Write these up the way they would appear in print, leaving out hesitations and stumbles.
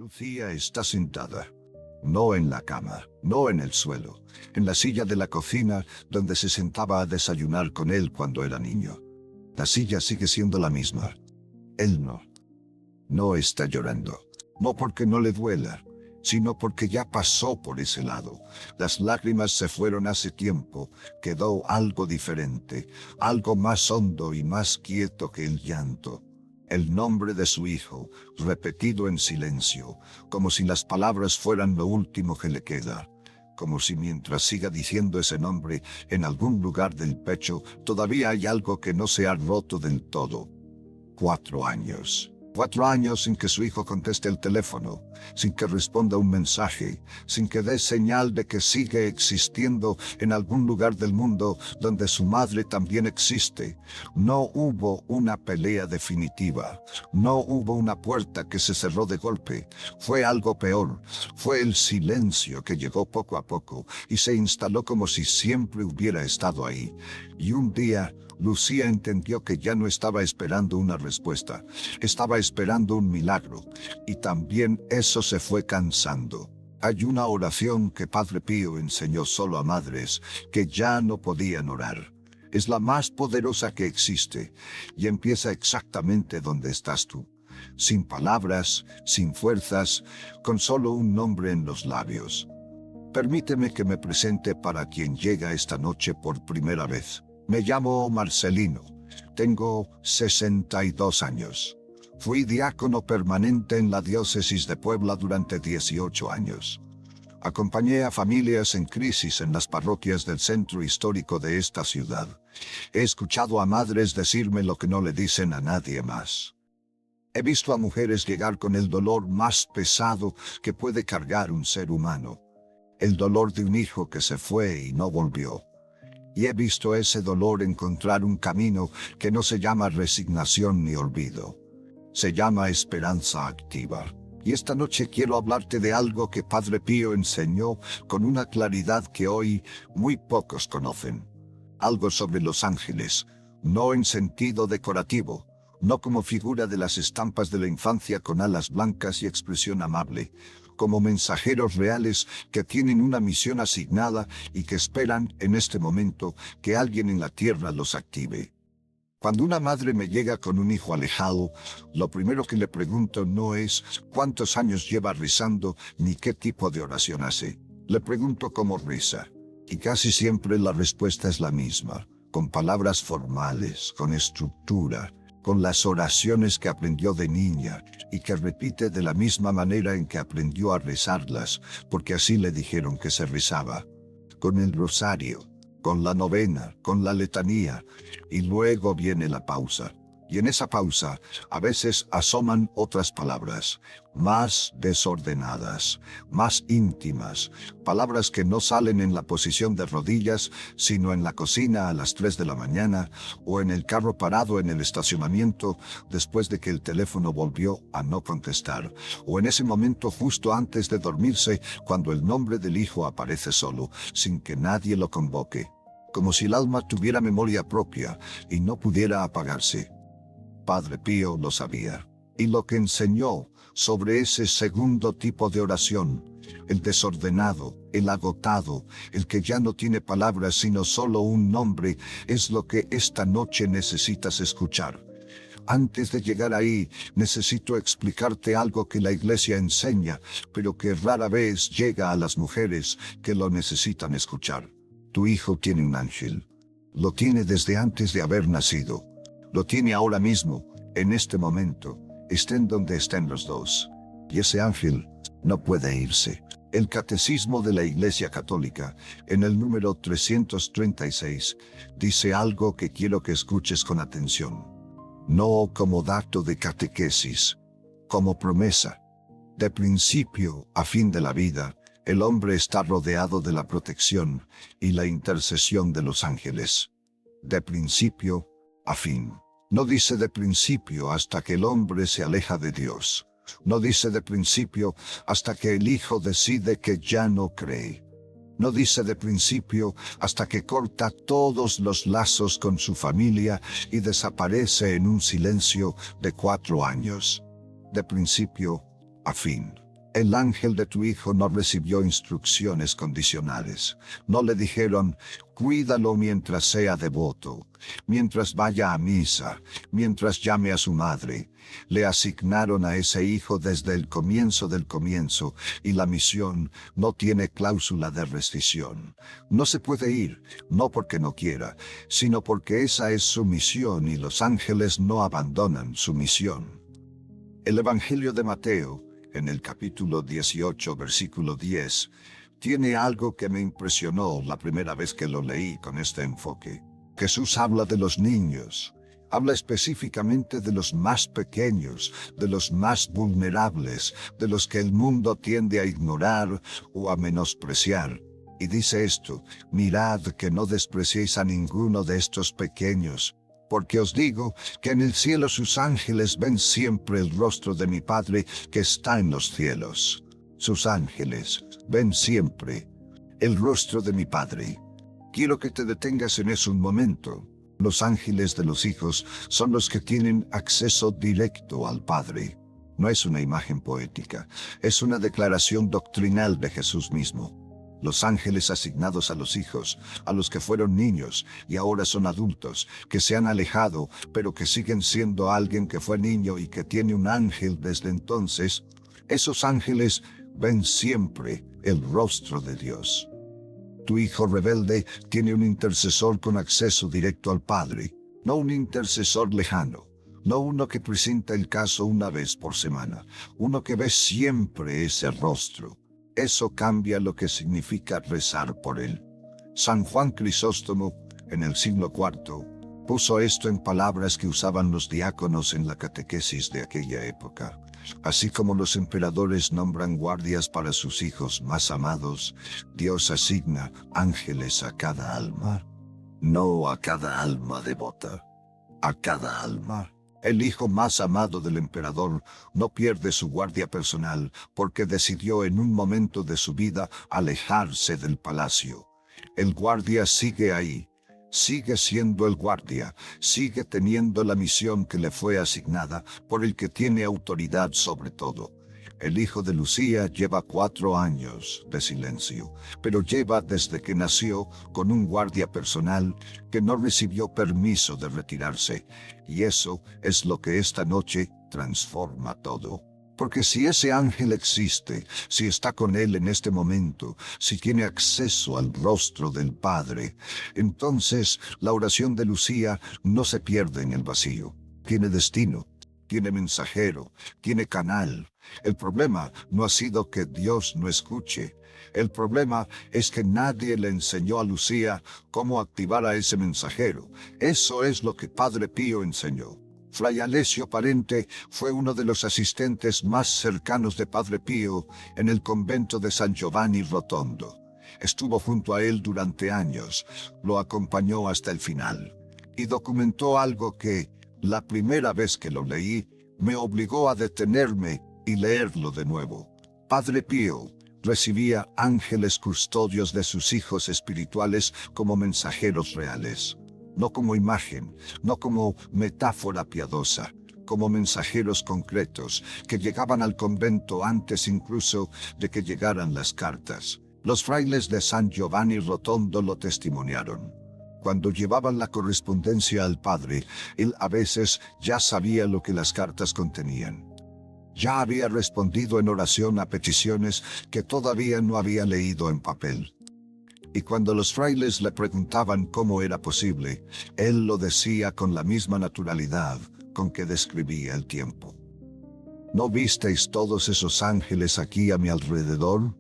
Lucía está sentada, no en la cama, no en el suelo, en la silla de la cocina donde se sentaba a desayunar con él cuando era niño. La silla sigue siendo la misma. Él no está llorando, no porque no le duela, sino porque ya pasó por ese lado. Las lágrimas se fueron hace tiempo, quedó algo diferente, algo más hondo y más quieto que el llanto. El nombre de su hijo, repetido en silencio, como si las palabras fueran lo último que le queda, como si mientras siga diciendo ese nombre en algún lugar del pecho, todavía hay algo que no se ha roto del todo. 4 años. 4 años sin que su hijo conteste el teléfono, sin que responda un mensaje, sin que dé señal de que sigue existiendo en algún lugar del mundo donde su madre también existe. No hubo una pelea definitiva, no hubo una puerta que se cerró de golpe. Fue algo peor, fue el silencio que llegó poco a poco y se instaló como si siempre hubiera estado ahí. Y un día, Lucía entendió que ya no estaba esperando una respuesta, estaba esperando un milagro, y también eso se fue cansando. Hay una oración que Padre Pío enseñó solo a madres, que ya no podían orar. Es la más poderosa que existe, y empieza exactamente donde estás tú. Sin palabras, sin fuerzas, con solo un nombre en los labios. Permíteme que me presente para quien llega esta noche por primera vez. Me llamo Marcelino, tengo 62 años. Fui diácono permanente en la diócesis de Puebla durante 18 años. Acompañé a familias en crisis en las parroquias del centro histórico de esta ciudad. He escuchado a madres decirme lo que no le dicen a nadie más. He visto a mujeres llegar con el dolor más pesado que puede cargar un ser humano. El dolor de un hijo que se fue y no volvió. Y he visto ese dolor encontrar un camino que no se llama resignación ni olvido. Se llama esperanza activa. Y esta noche quiero hablarte de algo que Padre Pío enseñó con una claridad que hoy muy pocos conocen. Algo sobre los ángeles, no en sentido decorativo, no como figura de las estampas de la infancia con alas blancas y expresión amable, como mensajeros reales que tienen una misión asignada y que esperan en este momento que alguien en la tierra los active. Cuando una madre me llega con un hijo alejado, lo primero que le pregunto no es cuántos años lleva rezando ni qué tipo de oración hace. Le pregunto cómo reza, y casi siempre la respuesta es la misma, con palabras formales, con estructura, con las oraciones que aprendió de niña y que repite de la misma manera en que aprendió a rezarlas, porque así le dijeron que se rezaba, con el rosario, con la novena, con la letanía, y luego viene la pausa. Y en esa pausa a veces asoman otras palabras, más desordenadas, más íntimas, palabras que no salen en la posición de rodillas, sino en la cocina a las 3 de la mañana, o en el carro parado en el estacionamiento después de que el teléfono volvió a no contestar, o en ese momento justo antes de dormirse cuando el nombre del hijo aparece solo, sin que nadie lo convoque, como si el alma tuviera memoria propia y no pudiera apagarse. Padre Pío lo sabía, y lo que enseñó sobre ese segundo tipo de oración, el desordenado, el agotado, el que ya no tiene palabras sino solo un nombre, es lo que esta noche necesitas escuchar. Antes de llegar ahí, necesito explicarte algo que la Iglesia enseña, pero que rara vez llega a las mujeres que lo necesitan escuchar. Tu hijo tiene un ángel. Lo tiene desde antes de haber nacido. Lo tiene ahora mismo, en este momento, estén donde estén los dos. Y ese ángel no puede irse. El Catecismo de la Iglesia Católica, en el número 336, dice algo que quiero que escuches con atención. No como dato de catequesis, como promesa. De principio a fin de la vida, el hombre está rodeado de la protección y la intercesión de los ángeles. De principio a fin. No dice de principio hasta que el hombre se aleja de Dios. No dice de principio hasta que el hijo decide que ya no cree. No dice de principio hasta que corta todos los lazos con su familia y desaparece en un silencio de 4 años. De principio a fin. El ángel de tu hijo no recibió instrucciones condicionales. No le dijeron, cuídalo mientras sea devoto, mientras vaya a misa, mientras llame a su madre. Le asignaron a ese hijo desde el comienzo del comienzo, y la misión no tiene cláusula de rescisión. No se puede ir, no porque no quiera, sino porque esa es su misión y los ángeles no abandonan su misión. El Evangelio de Mateo, en el capítulo 18, versículo 10, tiene algo que me impresionó la primera vez que lo leí con este enfoque. Jesús habla de los niños, habla específicamente de los más pequeños, de los más vulnerables, de los que el mundo tiende a ignorar o a menospreciar. Y dice esto, mirad que no despreciéis a ninguno de estos pequeños, porque os digo que en el cielo sus ángeles ven siempre el rostro de mi Padre que está en los cielos. Sus ángeles ven siempre el rostro de mi Padre. Quiero que te detengas en eso un momento. Los ángeles de los hijos son los que tienen acceso directo al Padre. No es una imagen poética, es una declaración doctrinal de Jesús mismo. Los ángeles asignados a los hijos, a los que fueron niños y ahora son adultos, que se han alejado, pero que siguen siendo alguien que fue niño y que tiene un ángel desde entonces, esos ángeles ven siempre el rostro de Dios. Tu hijo rebelde tiene un intercesor con acceso directo al Padre, no un intercesor lejano, no uno que presenta el caso una vez por semana, uno que ve siempre ese rostro. Eso cambia lo que significa rezar por él. San Juan Crisóstomo, en el siglo IV, puso esto en palabras que usaban los diáconos en la catequesis de aquella época. Así como los emperadores nombran guardias para sus hijos más amados, Dios asigna ángeles a cada alma. No a cada alma devota, a cada alma. El hijo más amado del emperador no pierde su guardia personal porque decidió en un momento de su vida alejarse del palacio. El guardia sigue ahí, sigue siendo el guardia, sigue teniendo la misión que le fue asignada por el que tiene autoridad sobre todo. El hijo de Lucía lleva 4 años de silencio, pero lleva desde que nació con un guardia personal que no recibió permiso de retirarse, y eso es lo que esta noche transforma todo. Porque si ese ángel existe, si está con él en este momento, si tiene acceso al rostro del Padre, entonces la oración de Lucía no se pierde en el vacío. Tiene destino, tiene mensajero, tiene canal. El problema no ha sido que Dios no escuche. El problema es que nadie le enseñó a Lucía cómo activar a ese mensajero. Eso es lo que Padre Pío enseñó. Fray Alessio Parente fue uno de los asistentes más cercanos de Padre Pío en el convento de San Giovanni Rotondo. Estuvo junto a él durante años, lo acompañó hasta el final y documentó algo que, la primera vez que lo leí, me obligó a detenerme y leerlo de nuevo. Padre Pío recibía ángeles custodios de sus hijos espirituales como mensajeros reales, no como imagen, no como metáfora piadosa, como mensajeros concretos que llegaban al convento antes incluso de que llegaran las cartas. Los frailes de San Giovanni Rotondo lo testimoniaron. Cuando llevaban la correspondencia al padre, él a veces ya sabía lo que las cartas contenían. Ya había respondido en oración a peticiones que todavía no había leído en papel. Y cuando los frailes le preguntaban cómo era posible, él lo decía con la misma naturalidad con que describía el tiempo. ¿No visteis todos esos ángeles aquí a mi alrededor?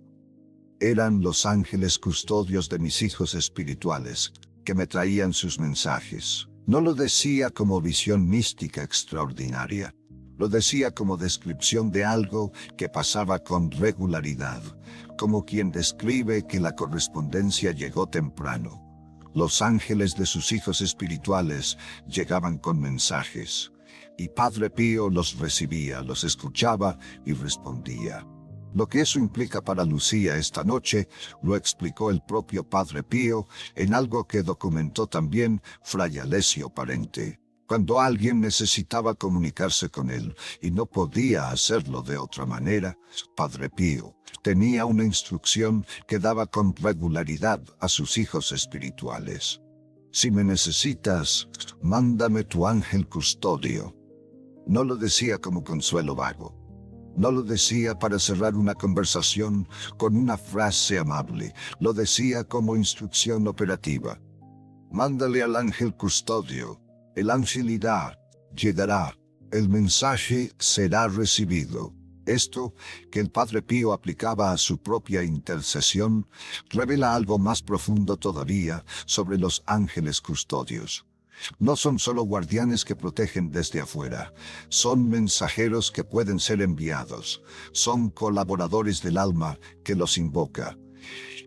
Eran los ángeles custodios de mis hijos espirituales, que me traían sus mensajes. No lo decía como visión mística extraordinaria. Lo decía como descripción de algo que pasaba con regularidad, como quien describe que la correspondencia llegó temprano. Los ángeles de sus hijos espirituales llegaban con mensajes, y Padre Pío los recibía, los escuchaba y respondía. Lo que eso implica para Lucía esta noche lo explicó el propio Padre Pío en algo que documentó también Fray Alessio Parente. Cuando alguien necesitaba comunicarse con él y no podía hacerlo de otra manera, Padre Pío tenía una instrucción que daba con regularidad a sus hijos espirituales. Si me necesitas, mándame tu ángel custodio. No lo decía como consuelo vago. No lo decía para cerrar una conversación con una frase amable. Lo decía como instrucción operativa. Mándale al ángel custodio. El ángel irá, llegará. El mensaje será recibido. Esto, que el Padre Pío aplicaba a su propia intercesión, revela algo más profundo todavía sobre los ángeles custodios. No son solo guardianes que protegen desde afuera, son mensajeros que pueden ser enviados, son colaboradores del alma que los invoca.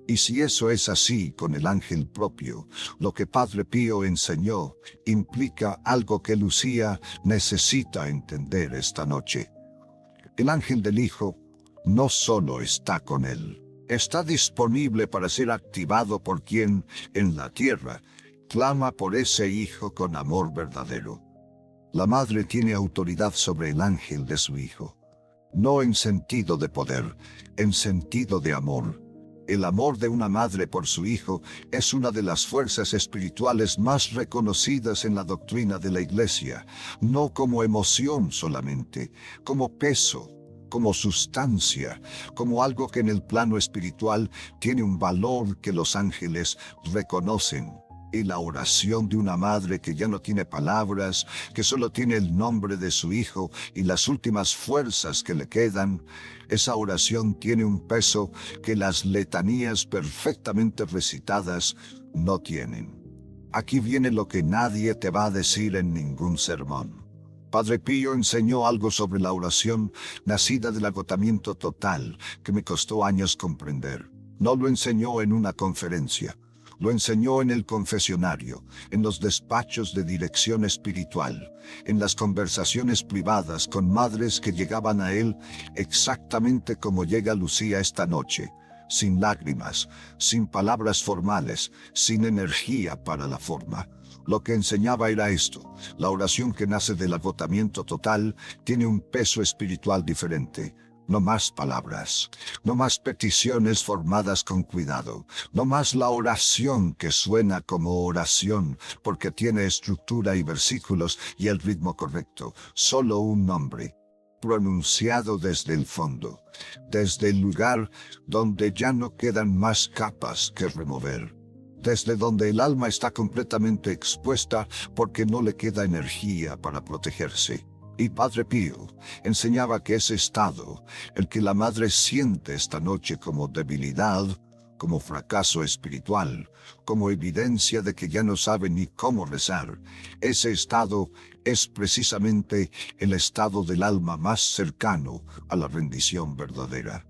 Y si eso es así con el ángel propio, lo que Padre Pío enseñó implica algo que Lucía necesita entender esta noche. El ángel del Hijo no solo está con él, está disponible para ser activado por quien, en la tierra, clama por ese Hijo con amor verdadero. La madre tiene autoridad sobre el ángel de su Hijo, no en sentido de poder, en sentido de amor. El amor de una madre por su hijo es una de las fuerzas espirituales más reconocidas en la doctrina de la Iglesia, no como emoción solamente, como peso, como sustancia, como algo que en el plano espiritual tiene un valor que los ángeles reconocen. Y la oración de una madre que ya no tiene palabras, que solo tiene el nombre de su hijo y las últimas fuerzas que le quedan, esa oración tiene un peso que las letanías perfectamente recitadas no tienen. Aquí viene lo que nadie te va a decir en ningún sermón. Padre Pío enseñó algo sobre la oración nacida del agotamiento total que me costó años comprender. No lo enseñó en una conferencia. Lo enseñó en el confesionario, en los despachos de dirección espiritual, en las conversaciones privadas con madres que llegaban a él exactamente como llega Lucía esta noche, sin lágrimas, sin palabras formales, sin energía para la forma. Lo que enseñaba era esto: la oración que nace del agotamiento total tiene un peso espiritual diferente. No más palabras, no más peticiones formadas con cuidado, no más la oración que suena como oración porque tiene estructura y versículos y el ritmo correcto, solo un nombre, pronunciado desde el fondo, desde el lugar donde ya no quedan más capas que remover, desde donde el alma está completamente expuesta porque no le queda energía para protegerse. Y Padre Pío enseñaba que ese estado, el que la madre siente esta noche como debilidad, como fracaso espiritual, como evidencia de que ya no sabe ni cómo rezar, ese estado es precisamente el estado del alma más cercano a la rendición verdadera.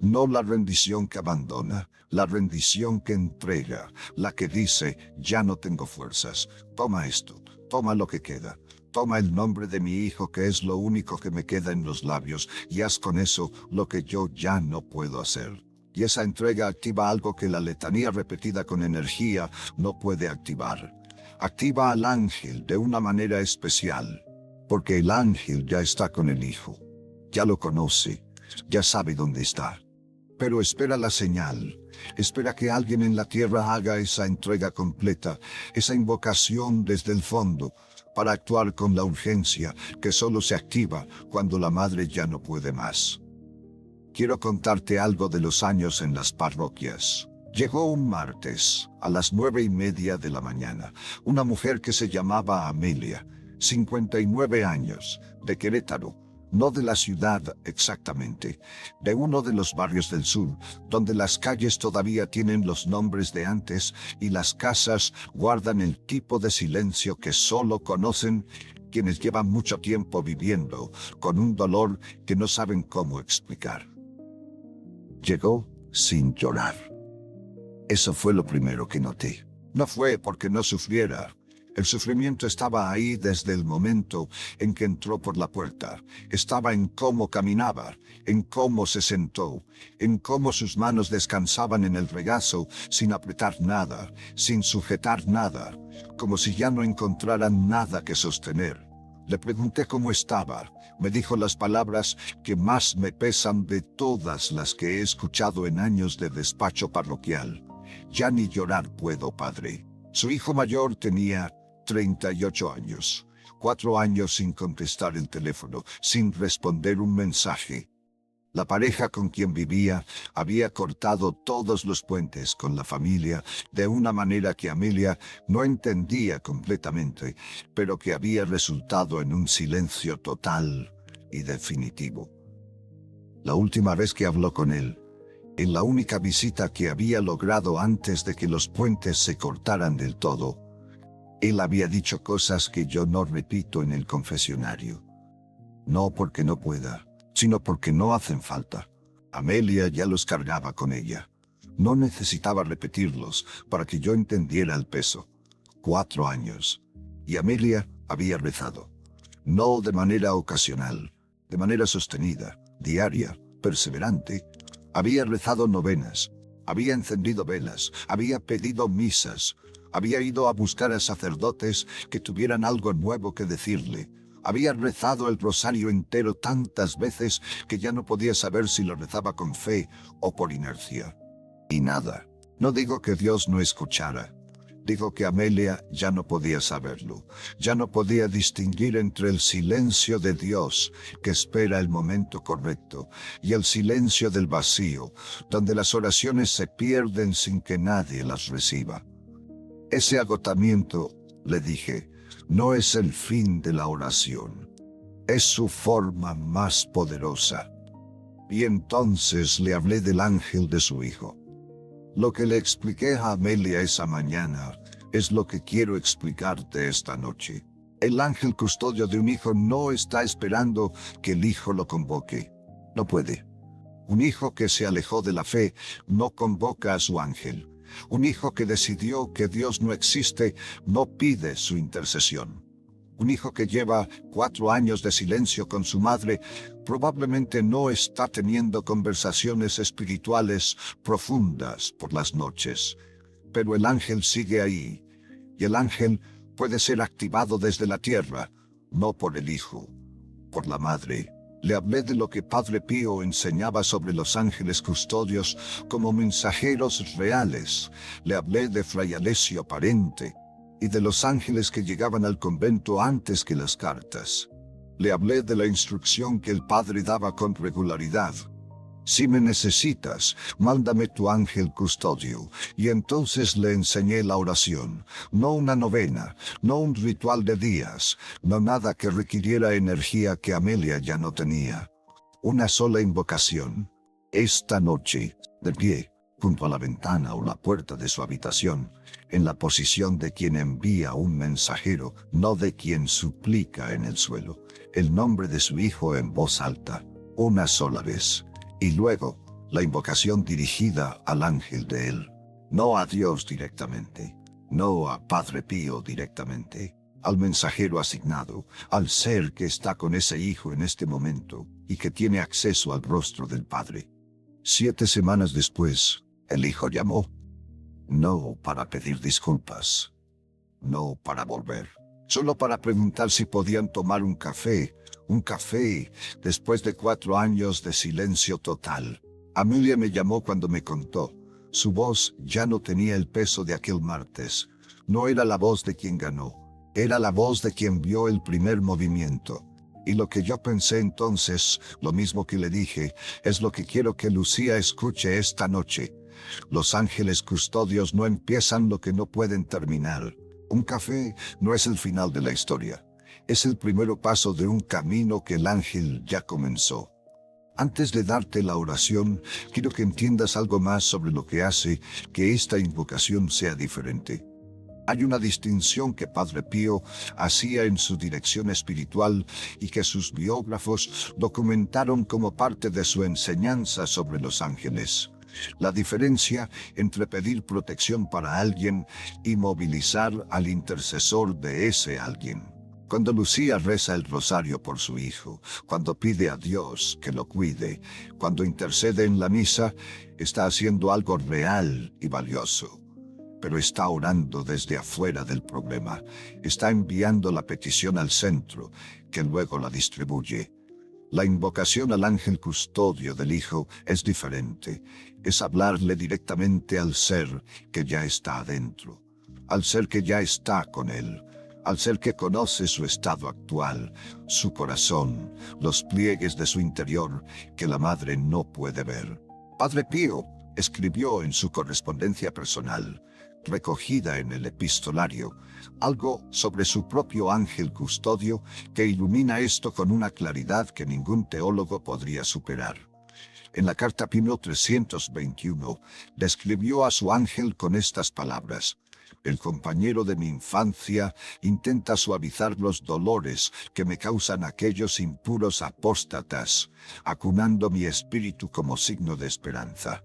No la rendición que abandona, la rendición que entrega, la que dice: ya no tengo fuerzas, toma esto, toma lo que queda. Toma el nombre de mi hijo, que es lo único que me queda en los labios, y haz con eso lo que yo ya no puedo hacer. Y esa entrega activa algo que la letanía repetida con energía no puede activar. Activa al ángel de una manera especial, porque el ángel ya está con el hijo. Ya lo conoce, ya sabe dónde está. Pero espera la señal, espera que alguien en la tierra haga esa entrega completa, esa invocación desde el fondo, para actuar con la urgencia que solo se activa cuando la madre ya no puede más. Quiero contarte algo de los años en las parroquias. Llegó un martes, a las 9:30 de la mañana, una mujer que se llamaba Amelia, 59 años, de Querétaro, no de la ciudad exactamente, de uno de los barrios del sur, donde las calles todavía tienen los nombres de antes y las casas guardan el tipo de silencio que solo conocen quienes llevan mucho tiempo viviendo con un dolor que no saben cómo explicar. Llegó sin llorar. Eso fue lo primero que noté. No fue porque no sufriera, El sufrimiento estaba ahí desde el momento en que entró por la puerta. Estaba en cómo caminaba, en cómo se sentó, en cómo sus manos descansaban en el regazo sin apretar nada, sin sujetar nada, como si ya no encontraran nada que sostener. Le pregunté cómo estaba. Me dijo las palabras que más me pesan de todas las que he escuchado en años de despacho parroquial. Ya ni llorar puedo, padre. Su hijo mayor tenía 38 años. 4 años sin contestar el teléfono, sin responder un mensaje. La pareja con quien vivía había cortado todos los puentes con la familia de una manera que Amelia no entendía completamente, pero que había resultado en un silencio total y definitivo. La última vez que habló con él, en la única visita que había logrado antes de que los puentes se cortaran del todo, él había dicho cosas que yo no repito en el confesionario. No porque no pueda, sino porque no hacen falta. Amelia ya los cargaba con ella. No necesitaba repetirlos para que yo entendiera el peso. 4 años. Y Amelia había rezado. No de manera ocasional, de manera sostenida, diaria, perseverante. Había rezado novenas, había encendido velas, había pedido misas, había ido a buscar a sacerdotes que tuvieran algo nuevo que decirle. Había rezado el rosario entero tantas veces que ya no podía saber si lo rezaba con fe o por inercia. Y nada. No digo que Dios no escuchara. Digo que Amelia ya no podía saberlo. Ya no podía distinguir entre el silencio de Dios, que espera el momento correcto, y el silencio del vacío, donde las oraciones se pierden sin que nadie las reciba. Ese agotamiento, le dije, no es el fin de la oración, es su forma más poderosa. Y entonces le hablé del ángel de su hijo. Lo que le expliqué a Amelia esa mañana es lo que quiero explicarte esta noche. El ángel custodio de un hijo no está esperando que el hijo lo convoque. No puede. Un hijo que se alejó de la fe no convoca a su ángel. Un hijo que decidió que Dios no existe no pide su intercesión. Un hijo que lleva 4 años de silencio con su madre probablemente no está teniendo conversaciones espirituales profundas por las noches. Pero el ángel sigue ahí, y el ángel puede ser activado desde la tierra, no por el hijo, por la madre. Le hablé de lo que Padre Pío enseñaba sobre los ángeles custodios como mensajeros reales. Le hablé de Fray Alessio Parente y de los ángeles que llegaban al convento antes que las cartas. Le hablé de la instrucción que el Padre daba con regularidad. Si me necesitas, mándame tu ángel custodio. Y entonces le enseñé la oración, no una novena, no un ritual de días, no nada que requiriera energía que Amelia ya no tenía. Una sola invocación. Esta noche, de pie, junto a la ventana o la puerta de su habitación, en la posición de quien envía un mensajero, no de quien suplica en el suelo, el nombre de su hijo en voz alta, una sola vez. Y luego, la invocación dirigida al ángel de él, no a Dios directamente, no a Padre Pío directamente, al mensajero asignado, al ser que está con ese hijo en este momento y que tiene acceso al rostro del Padre. 7 semanas después, el hijo llamó, no para pedir disculpas, no para volver, solo para preguntar si podían tomar un café, después de 4 años de silencio total. Amelia me llamó cuando me contó. Su voz ya no tenía el peso de aquel martes. No era la voz de quien ganó, era la voz de quien vio el primer movimiento. Y lo que yo pensé entonces, lo mismo que le dije, es lo que quiero que Lucía escuche esta noche. Los ángeles custodios no empiezan lo que no pueden terminar. Un café no es el final de la historia. Es el primer paso de un camino que el ángel ya comenzó. Antes de darte la oración, quiero que entiendas algo más sobre lo que hace que esta invocación sea diferente. Hay una distinción que Padre Pío hacía en su dirección espiritual y que sus biógrafos documentaron como parte de su enseñanza sobre los ángeles. La diferencia entre pedir protección para alguien y movilizar al intercesor de ese alguien. Cuando Lucía reza el rosario por su hijo, cuando pide a Dios que lo cuide, cuando intercede en la misa, está haciendo algo real y valioso. Pero está orando desde afuera del problema. Está enviando la petición al centro, que luego la distribuye. La invocación al ángel custodio del Hijo es diferente. Es hablarle directamente al ser que ya está adentro, al ser que ya está con él, al ser que conoce su estado actual, su corazón, los pliegues de su interior que la madre no puede ver. Padre Pío escribió en su correspondencia personal, recogida en el epistolario, algo sobre su propio ángel custodio que ilumina esto con una claridad que ningún teólogo podría superar. En la carta Pío 321, describió a su ángel con estas palabras: el compañero de mi infancia intenta suavizar los dolores que me causan aquellos impuros apóstatas, acunando mi espíritu como signo de esperanza.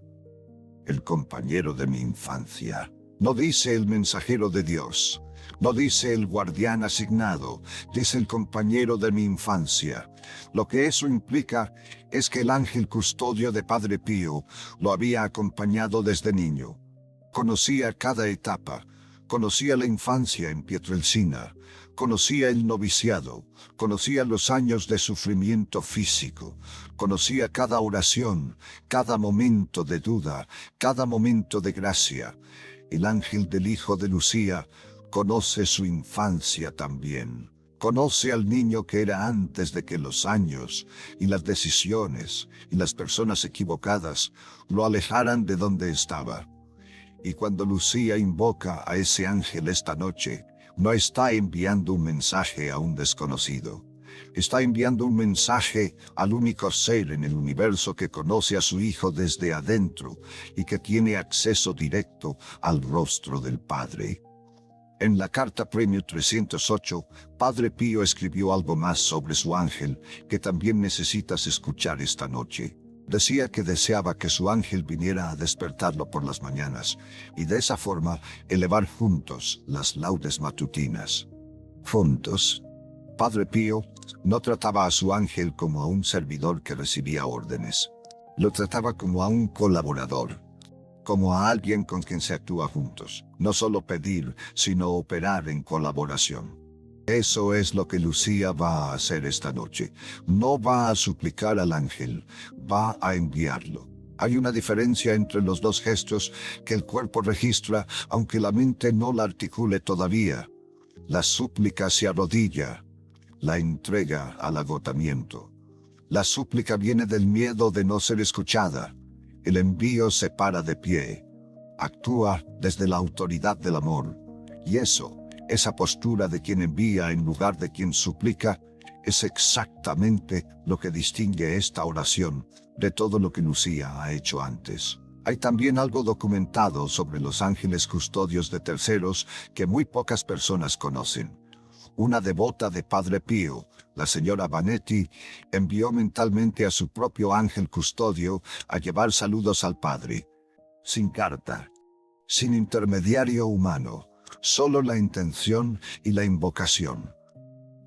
El compañero de mi infancia. No dice el mensajero de Dios, no dice el guardián asignado, dice el compañero de mi infancia. Lo que eso implica es que el ángel custodio de Padre Pío lo había acompañado desde niño. Conocía cada etapa, conocía la infancia en Pietrelcina, conocía el noviciado, conocía los años de sufrimiento físico, conocía cada oración, cada momento de duda, cada momento de gracia. El ángel del hijo de Lucía conoce su infancia también. Conoce al niño que era antes de que los años y las decisiones y las personas equivocadas lo alejaran de donde estaba. Y cuando Lucía invoca a ese ángel esta noche, no está enviando un mensaje a un desconocido. Está enviando un mensaje al único ser en el universo que conoce a su hijo desde adentro y que tiene acceso directo al rostro del Padre. En la carta Premio 308, Padre Pío escribió algo más sobre su ángel que también necesitas escuchar esta noche. Decía que deseaba que su ángel viniera a despertarlo por las mañanas y de esa forma elevar juntos las laudes matutinas. Juntos. Padre Pío no trataba a su ángel como a un servidor que recibía órdenes. Lo trataba como a un colaborador, como a alguien con quien se actúa juntos. No solo pedir, sino operar en colaboración. Eso es lo que Lucía va a hacer esta noche. No va a suplicar al ángel, va a enviarlo. Hay una diferencia entre los dos gestos que el cuerpo registra, aunque la mente no la articule todavía. La súplica se arrodilla, la entrega al agotamiento. La súplica viene del miedo de no ser escuchada. El envío se para de pie. Actúa desde la autoridad del amor. Y esa postura de quien envía en lugar de quien suplica, es exactamente lo que distingue esta oración de todo lo que Lucía ha hecho antes. Hay también algo documentado sobre los ángeles custodios de terceros que muy pocas personas conocen. Una devota de Padre Pío, la señora Vanetti, envió mentalmente a su propio ángel custodio a llevar saludos al Padre. Sin carta, sin intermediario humano, solo la intención y la invocación.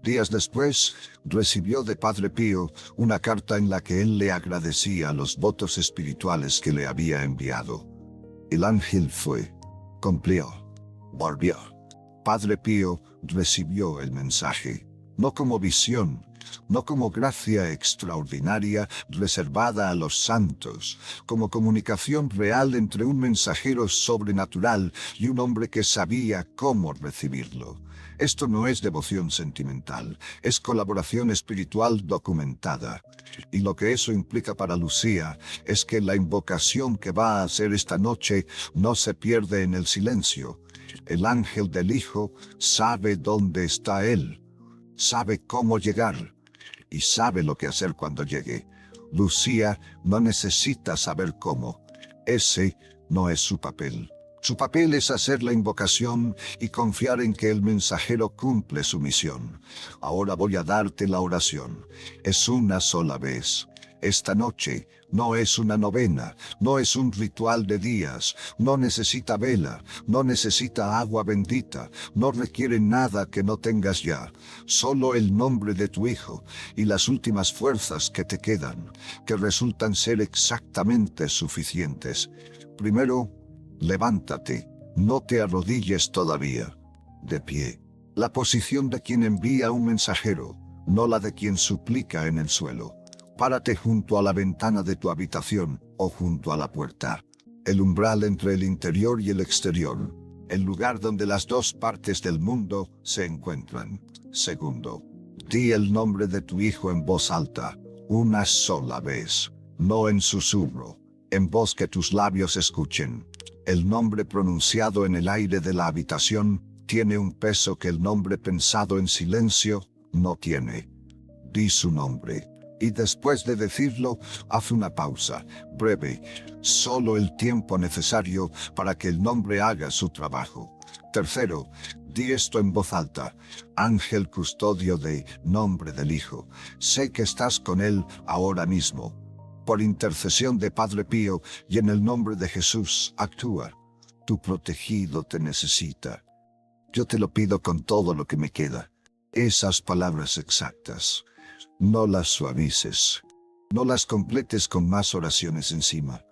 Días después, recibió de Padre Pío una carta en la que él le agradecía los votos espirituales que le había enviado. El ángel fue, cumplió, volvió. Padre Pío recibió el mensaje, no como visión, no como gracia extraordinaria reservada a los santos, como comunicación real entre un mensajero sobrenatural y un hombre que sabía cómo recibirlo. Esto no es devoción sentimental, es colaboración espiritual documentada. Y lo que eso implica para Lucía es que la invocación que va a hacer esta noche no se pierde en el silencio. El ángel del Hijo sabe dónde está él, sabe cómo llegar y sabe lo que hacer cuando llegue. Lucía no necesita saber cómo. Ese no es su papel. Su papel es hacer la invocación y confiar en que el mensajero cumple su misión. Ahora voy a darte la oración. Es una sola vez. Esta noche no es una novena, no es un ritual de días, no necesita vela, no necesita agua bendita, no requiere nada que no tengas ya, solo el nombre de tu Hijo y las últimas fuerzas que te quedan, que resultan ser exactamente suficientes. Primero, levántate, no te arrodilles todavía. De pie, la posición de quien envía un mensajero, no la de quien suplica en el suelo. Párate junto a la ventana de tu habitación o junto a la puerta, el umbral entre el interior y el exterior, el lugar donde las dos partes del mundo se encuentran. Segundo, di el nombre de tu Hijo en voz alta, una sola vez, no en susurro, en voz que tus labios escuchen. El nombre pronunciado en el aire de la habitación tiene un peso que el nombre pensado en silencio no tiene. Di su nombre. Y después de decirlo, haz una pausa, breve, solo el tiempo necesario para que el nombre haga su trabajo. Tercero, di esto en voz alta. Ángel custodio de nombre del Hijo, sé que estás con él ahora mismo. Por intercesión de Padre Pío y en el nombre de Jesús, actúa. Tu protegido te necesita. Yo te lo pido con todo lo que me queda. Esas palabras exactas. No las suavices, no las completes con más oraciones encima.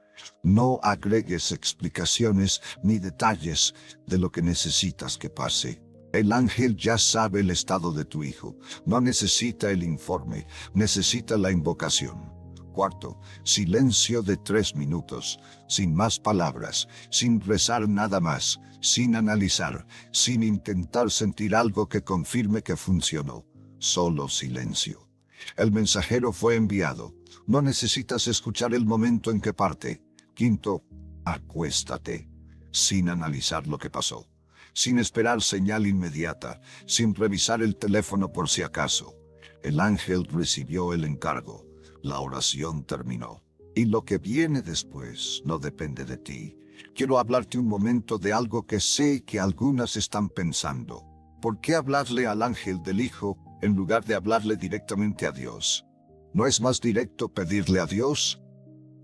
No agregues explicaciones ni detalles de lo que necesitas que pase. El ángel ya sabe el estado de tu hijo. No necesita el informe, necesita la invocación. Cuarto, silencio de 3 minutos, sin más palabras, sin rezar nada más, sin analizar, sin intentar sentir algo que confirme que funcionó. Solo silencio. El mensajero fue enviado. No necesitas escuchar el momento en que parte. Quinto, acuéstate, sin analizar lo que pasó, sin esperar señal inmediata, sin revisar el teléfono por si acaso. El ángel recibió el encargo. La oración terminó. Y lo que viene después no depende de ti. Quiero hablarte un momento de algo que sé que algunas están pensando. ¿Por qué hablarle al ángel del Hijo en lugar de hablarle directamente a Dios? ¿No es más directo pedirle a Dios?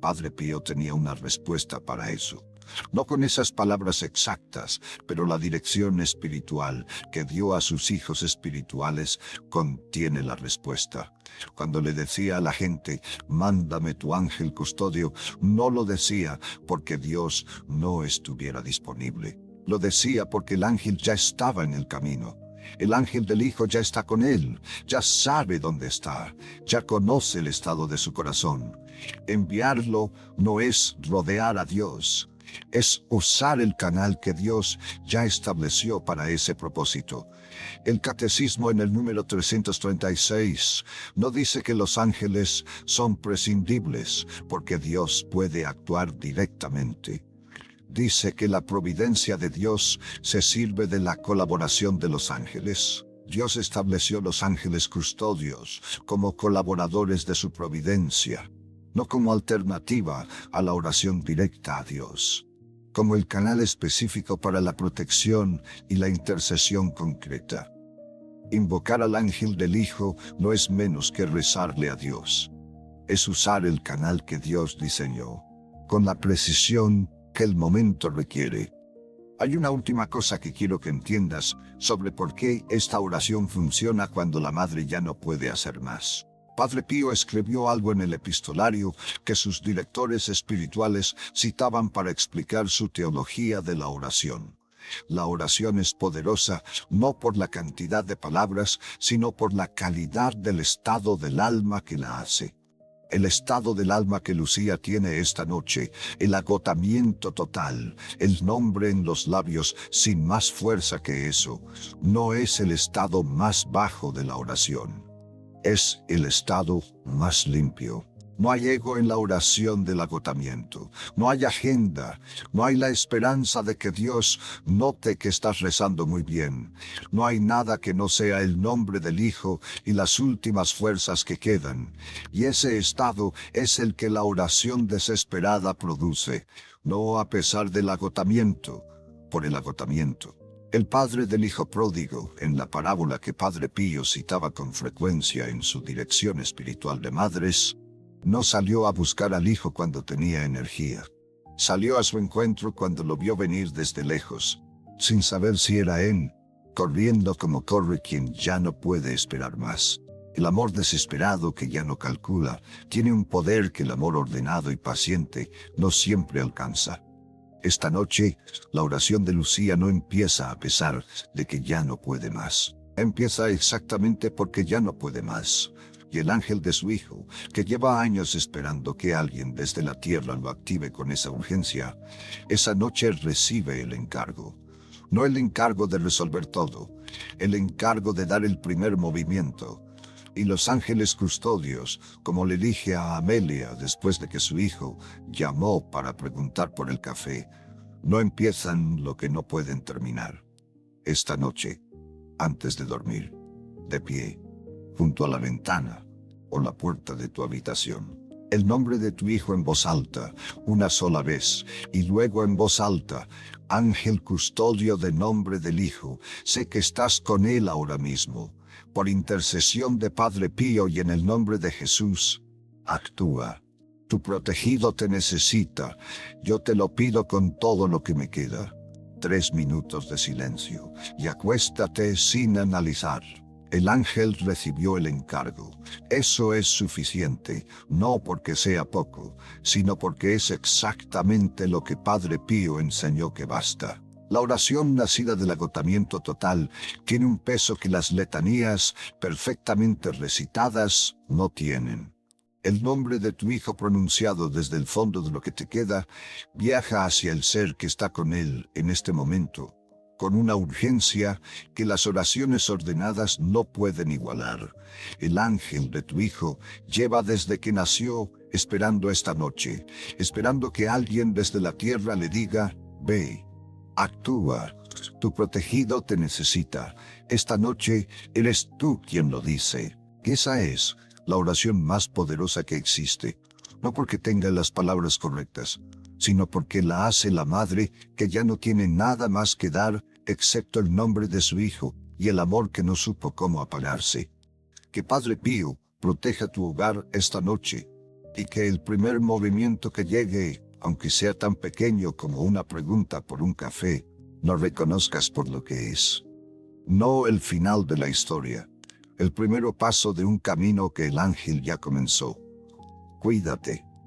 Padre Pío tenía una respuesta para eso. No con esas palabras exactas, pero la dirección espiritual que dio a sus hijos espirituales contiene la respuesta. Cuando le decía a la gente, mándame tu ángel custodio, no lo decía porque Dios no estuviera disponible. Lo decía porque el ángel ya estaba en el camino. El ángel del Hijo ya está con él, ya sabe dónde está, ya conoce el estado de su corazón. Enviarlo no es rodear a Dios, es usar el canal que Dios ya estableció para ese propósito. El catecismo en el número 336 no dice que los ángeles son prescindibles porque Dios puede actuar directamente. Dice que la providencia de Dios se sirve de la colaboración de los ángeles. Dios estableció los ángeles custodios como colaboradores de su providencia, no como alternativa a la oración directa a Dios, como el canal específico para la protección y la intercesión concreta. Invocar al ángel del Hijo no es menos que rezarle a Dios. Es usar el canal que Dios diseñó, con la precisión que el momento requiere. Hay una última cosa que quiero que entiendas sobre por qué esta oración funciona cuando la madre ya no puede hacer más. Padre Pío escribió algo en el epistolario que sus directores espirituales citaban para explicar su teología de la oración. La oración es poderosa no por la cantidad de palabras, sino por la calidad del estado del alma que la hace. El estado del alma que Lucía tiene esta noche, el agotamiento total, el nombre en los labios sin más fuerza que eso, no es el estado más bajo de la oración. Es el estado más limpio. No hay ego en la oración del agotamiento. No hay agenda. No hay la esperanza de que Dios note que estás rezando muy bien. No hay nada que no sea el nombre del Hijo y las últimas fuerzas que quedan. Y ese estado es el que la oración desesperada produce, no a pesar del agotamiento, por el agotamiento. El padre del hijo pródigo, en la parábola que Padre Pío citaba con frecuencia en su dirección espiritual de madres, No salió a buscar al hijo cuando tenía energía. Salió a su encuentro cuando lo vio venir desde lejos, sin saber si era él, corriendo como corre quien ya no puede esperar más. El amor desesperado que ya no calcula tiene un poder que el amor ordenado y paciente no siempre alcanza. Esta noche, la oración de Lucía no empieza a pesar de que ya no puede más. Empieza exactamente porque ya no puede más. Y el ángel de su hijo, que lleva años esperando que alguien desde la tierra lo active con esa urgencia, esa noche recibe el encargo. No el encargo de resolver todo, el encargo de dar el primer movimiento. Y los ángeles custodios, como le dije a Amelia después de que su hijo llamó para preguntar por el café, no empiezan lo que no pueden terminar. Esta noche, antes de dormir, de pie, junto a la ventana o la puerta de tu habitación, el nombre de tu hijo en voz alta, una sola vez, y luego en voz alta, ángel custodio de nombre del hijo, sé que estás con él ahora mismo. Por intercesión de Padre Pío y en el nombre de Jesús, actúa. Tu protegido te necesita. Yo te lo pido con todo lo que me queda. 3 minutos de silencio y acuéstate sin analizar. El ángel recibió el encargo. Eso es suficiente, no porque sea poco, sino porque es exactamente lo que Padre Pío enseñó que basta. La oración nacida del agotamiento total tiene un peso que las letanías, perfectamente recitadas, no tienen. El nombre de tu hijo pronunciado desde el fondo de lo que te queda viaja hacia el ser que está con él en este momento, con una urgencia que las oraciones ordenadas no pueden igualar. El ángel de tu hijo lleva desde que nació esperando esta noche, esperando que alguien desde la tierra le diga, ve. Actúa, tu protegido te necesita. Esta noche eres tú quien lo dice. Esa es la oración más poderosa que existe, no porque tenga las palabras correctas, sino porque la hace la madre que ya no tiene nada más que dar excepto el nombre de su hijo y el amor que no supo cómo apagarse. Que Padre Pío proteja tu hogar esta noche y que el primer movimiento que llegue, aunque sea tan pequeño como una pregunta por un café, lo reconozcas por lo que es. No el final de la historia, el primer paso de un camino que el ángel ya comenzó. Cuídate.